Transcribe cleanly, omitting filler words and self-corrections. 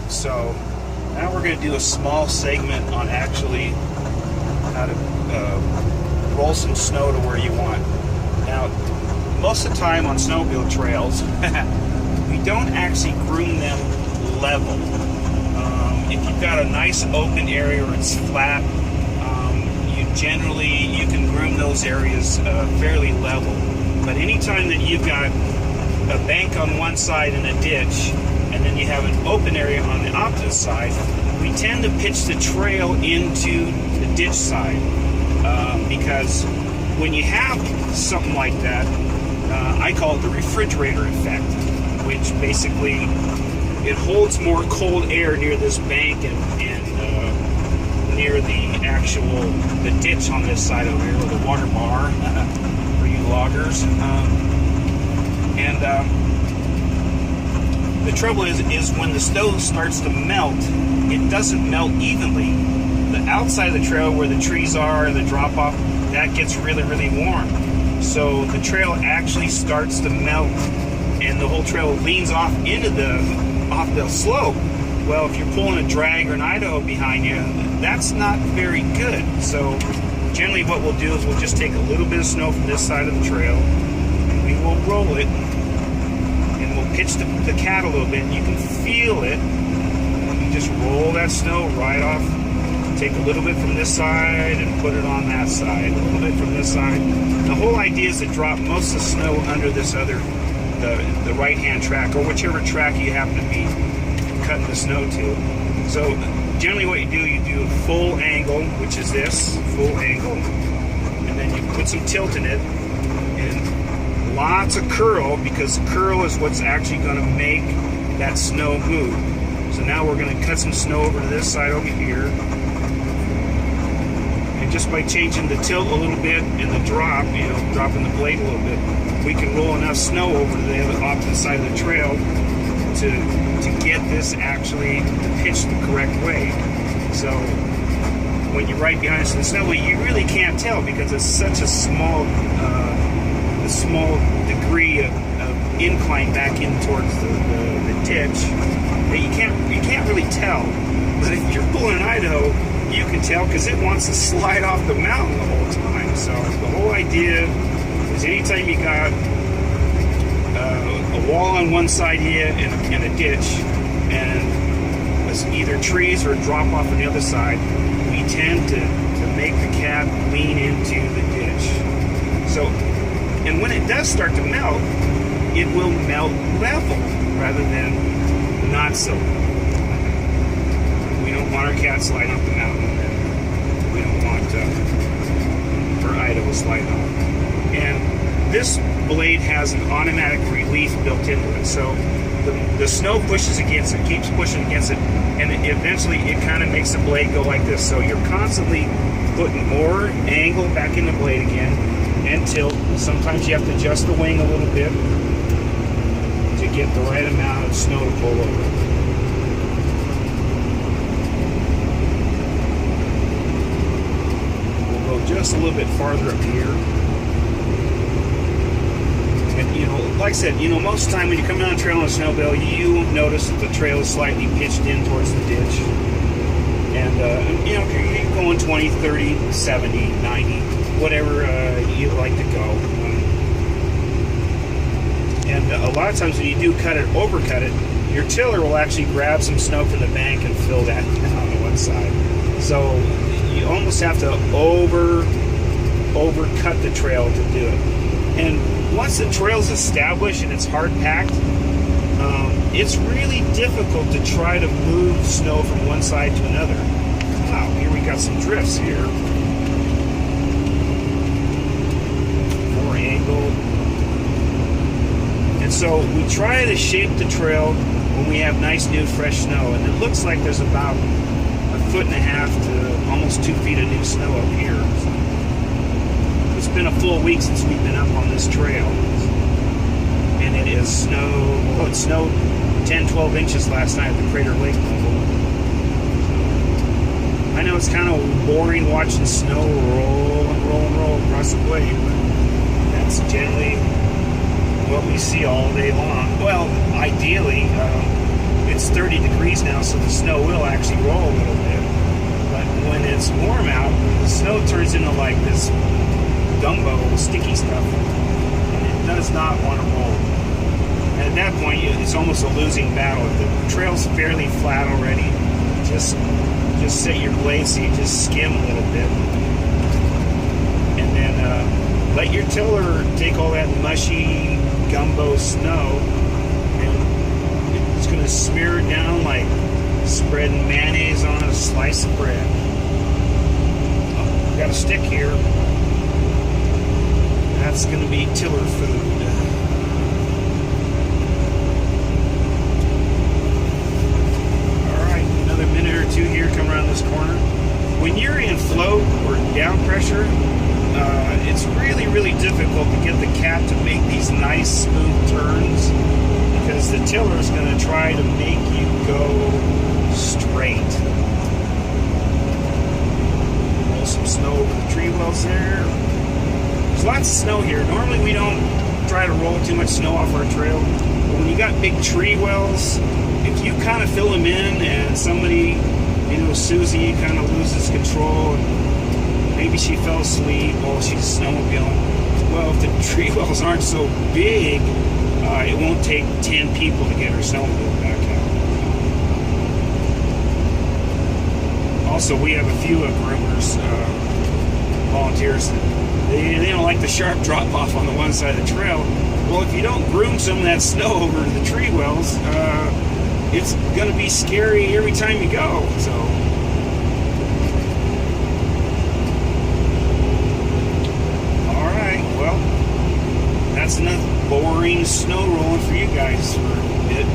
So now we're going to do a small segment on actually how to roll some snow to where you want. Now, most of the time on snowmobile trails, we don't actually groom them level. If you've got a nice open area where it's flat, you can groom those areas fairly level. But anytime that you've got a bank on one side and a ditch, and then you have an open area on the opposite side, we tend to pitch the trail into the ditch side, because when you have something like that, I call it the refrigerator effect, which basically it holds more cold air near this bank and near the ditch on this side over here, or the water bar for you loggers. The trouble is when the snow starts to melt, it doesn't melt evenly. The outside of the trail where the trees are and the drop off, that gets really, really warm. So the trail actually starts to melt and the whole trail leans off into off the slope. Well, if you're pulling a drag or an Idaho behind you, that's not very good. So generally what we'll do is we'll just take a little bit of snow from this side of the trail, and we will roll it, and we'll pitch the cat a little bit, and you can feel it. You just roll that snow right off. Take a little bit from this side and put it on that side. A little bit from this side. The whole idea is to drop most of the snow under this other, the right-hand track, or whichever track you happen to be cutting the snow to. So generally what you do a full angle, which is this, full angle, and then you put some tilt in it, and lots of curl, because curl is what's actually going to make that snow move. So now we're going to cut some snow over to this side over here, and just by changing the tilt a little bit and the drop, dropping the blade a little bit, we can roll enough snow over to the other opposite side of the trail to get this actually pitched the correct way. So when you're right behind us in the snow, you really can't tell, because it's such a small degree of incline back in towards the ditch that you can't really tell. But if you're pulling an Idaho, you can tell, because it wants to slide off the mountain the whole time. So the whole idea is anytime you got a wall on one side here and a ditch, and it's either trees or a drop off on the other side, we tend to make the cat lean into the ditch. So, and when it does start to melt, it will melt level rather than not so. We don't want our cat sliding up the mountain, and we don't want our Idaho sliding off. And this blade has an automatic release built into it, so the snow pushes against it, keeps pushing against it, and eventually it kind of makes the blade go like this. So you're constantly putting more angle back in the blade again, and tilt. Sometimes you have to adjust the wing a little bit to get the right amount of snow to pull over. We'll go just a little bit farther up here. And, like I said, most of the time when you're coming on a trail on a snowmobile, you notice that the trail is slightly pitched in towards the ditch. And, you're going 20, 30, 70, 90, whatever you like to go. And a lot of times when you do overcut it, your tiller will actually grab some snow from the bank and fill that on the one side. So you almost have to overcut the trail to do it. And once the trail's established and it's hard packed, it's really difficult to try to move snow from one side to another. Wow, here we got some drifts here. More angle. And so we try to shape the trail when we have nice new fresh snow, and it looks like there's about 1.5 to almost 2 feet of new snow up here. It's been a full week since we've been up on this trail, and it is snow. It snowed 10-12 inches last night at the Crater Lake level. I know it's kind of boring watching snow roll and roll and roll across the blade, but that's generally what we see all day long. Well, ideally, it's 30 degrees now, so the snow will actually roll a little bit. But when it's warm out, the snow turns into like this gumbo, sticky stuff, and it does not want to roll. And at that point, it's almost a losing battle. If the trail's fairly flat already, just set your blade so you just skim a little bit, and then let your tiller take all that mushy gumbo snow, and it's going to smear it down like spreading mayonnaise on a slice of bread. Oh, got a stick here. That's going to be tiller food. Alright, another minute or two here, come around this corner. When you're in float or down pressure, it's really, really difficult to get the cat to make these nice, smooth turns, because the tiller is going to try to make you go straight. Roll some snow over the tree wells there. There's lots of snow here. Normally we don't try to roll too much snow off our trail, but when you got big tree wells, if you kind of fill them in and somebody, Susie kind of loses control, and maybe she fell asleep while she's snowmobiling. Well, if the tree wells aren't so big, it won't take 10 people to get her snowmobile back out. Also, we have a few groomers, volunteers, they don't like the sharp drop-off on the one side of the trail. Well, if you don't groom some of that snow over the tree wells, it's going to be scary every time you go. So, that's enough boring snow rolling for you guys for a bit.